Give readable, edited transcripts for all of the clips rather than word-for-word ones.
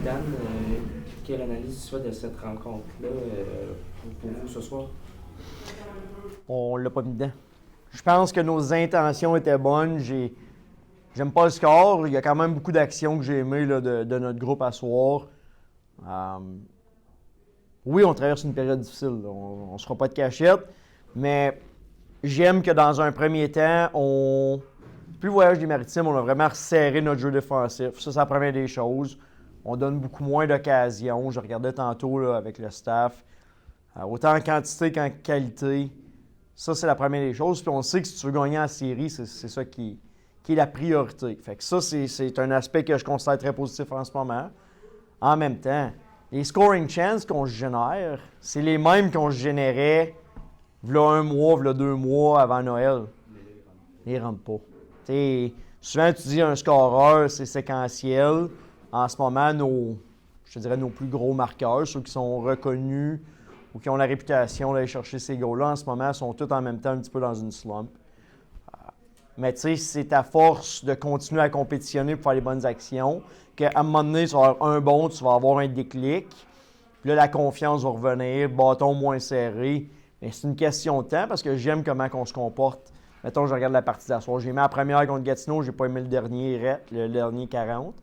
Dan, quelle analyse tu fais de cette rencontre-là pour vous ce soir? On l'a pas mis dedans. Je pense que nos intentions étaient bonnes. J'aime pas le score. Il y a quand même beaucoup d'actions que j'ai aimées là, de notre groupe à soir. Oui, on traverse une période difficile. On ne se fera pas de cachette. Mais j'aime que dans un premier temps, depuis le voyage des Maritimes, on a vraiment resserré notre jeu défensif. Ça, c'est la première des choses. On donne beaucoup moins d'occasions. Je regardais tantôt là, avec le staff. Autant en quantité qu'en qualité. Ça, c'est la première des choses. Puis on sait que si tu veux gagner en série, c'est ça qui est la priorité. Fait que ça, c'est un aspect que je considère très positif en ce moment. En même temps, les scoring chances qu'on génère, c'est les mêmes qu'on générait v'là un mois, v'là 2 mois avant Noël. Ils ne rentrent pas. T'sais, souvent, tu dis un scoreur, c'est séquentiel. En ce moment, je te dirais nos plus gros marqueurs, ceux qui sont reconnus ou qui ont la réputation d'aller chercher ces goals-là, en ce moment, sont tous en même temps un petit peu dans une slump. Mais tu sais, c'est ta force de continuer à compétitionner pour faire les bonnes actions, qu'à un moment donné, tu vas avoir un bon, tu vas avoir un déclic. Puis là, la confiance va revenir, bâton moins serré. Mais c'est une question de temps parce que j'aime comment on se comporte. Mettons, je regarde la partie d'asseoir. J'ai aimé la première contre Gatineau, j'ai pas aimé le dernier 40.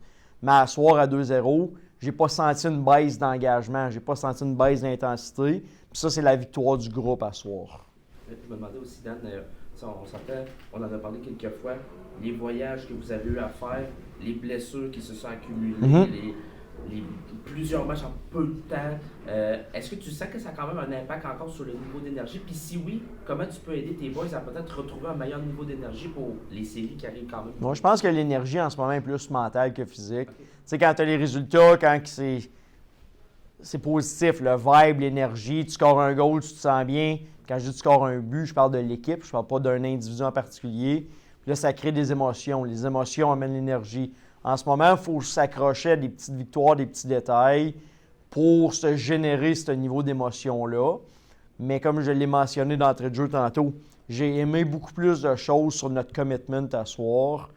Mais à soir à 2-0, j'ai pas senti une baisse d'engagement, j'ai pas senti une baisse d'intensité. Puis ça, c'est la victoire du groupe à soir. Je me demandais aussi, Dan, on en a parlé quelques fois, les voyages que vous avez eu à faire, les blessures qui se sont accumulées, plusieurs matchs en peu de temps. Est-ce que tu sens que ça a quand même un impact encore sur le niveau d'énergie? Puis si oui, comment tu peux aider tes boys à peut-être retrouver un meilleur niveau d'énergie pour les séries qui arrivent quand même? Moi, je pense que l'énergie en ce moment est plus mentale que physique. Okay. Tu sais, quand tu as les résultats, quand c'est positif, le vibe, l'énergie, tu scores un goal, tu te sens bien. Quand je dis tu scores un but, je parle de l'équipe, je parle pas d'un individu en particulier. Puis là, ça crée des émotions. Les émotions amènent l'énergie. En ce moment, il faut s'accrocher à des petites victoires, des petits détails pour se générer ce niveau d'émotion-là. Mais comme je l'ai mentionné d'entrée de jeu tantôt, j'ai aimé beaucoup plus de choses sur notre commitment à soir.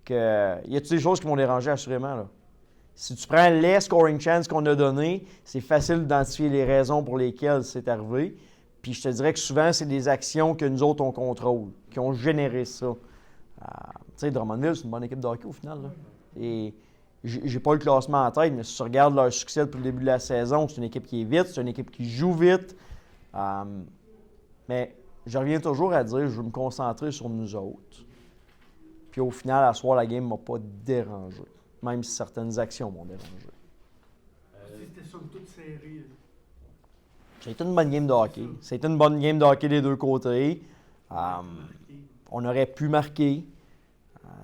Il y a toutes des choses qui m'ont dérangé assurément. Là. Si tu prends les scoring chances qu'on a donnés, c'est facile d'identifier les raisons pour lesquelles c'est arrivé. Puis je te dirais que souvent, c'est des actions que nous autres, on contrôle, qui ont généré ça. Tu sais, Drummondville, c'est une bonne équipe de hockey au final. Là. Et j'ai pas le classement en tête, mais si tu regardes leur succès depuis le début de la saison, c'est une équipe qui est vite, c'est une équipe qui joue vite. Mais je reviens toujours à dire, je veux me concentrer sur nous autres. Puis au final, à soir, la game ne m'a pas dérangé, même si certaines actions m'ont dérangé. C'était somme toute serré. C'était une bonne game de hockey. C'était une bonne game de hockey des deux côtés. On aurait pu marquer.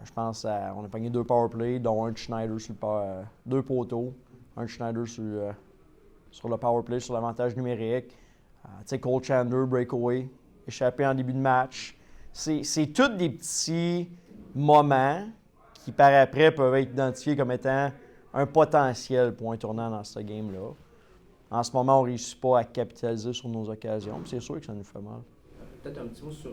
Je pense qu'on a pogné 2 powerplays, dont un de Schneider sur le 2 poteaux, un de Schneider sur le powerplay, sur l'avantage numérique. Tu sais, Cole Chandler, breakaway, échappé en début de match. C'est tous des petits moments qui, par après, peuvent être identifiés comme étant un potentiel pour un tournant dans ce game-là. En ce moment, on ne réussit pas à capitaliser sur nos occasions. C'est sûr que ça nous fait mal. Peut-être un petit mot sur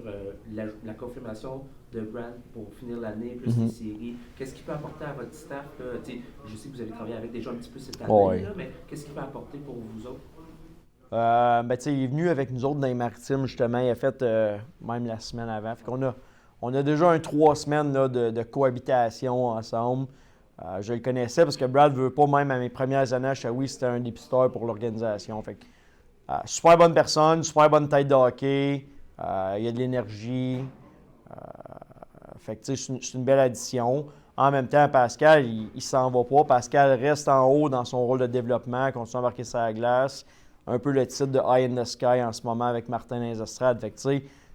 la confirmation de Brad pour finir l'année, plus les séries. Qu'est-ce qu'il peut apporter à votre staff? Je sais que vous avez travaillé avec des gens un petit peu cette année, là, mais qu'est-ce qu'il peut apporter pour vous autres? Il est venu avec nous autres dans les Maritimes, justement. Il a fait même la semaine avant. Fait qu'on on a déjà 3 semaines là, de cohabitation ensemble. Je le connaissais parce que Brad ne veut pas, même à mes premières années à Shawi, c'était un dépisteur pour l'organisation. Fait super bonne personne, super bonne tête de hockey. Il y a de l'énergie. C'est une belle addition. En même temps, Pascal, il ne s'en va pas. Pascal reste en haut dans son rôle de développement, continue à marquer sa glace. Un peu le titre de Eye in the Sky en ce moment avec Martin Estrades.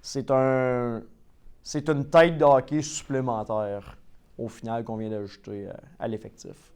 C'est une tête de hockey supplémentaire au final qu'on vient d'ajouter à l'effectif.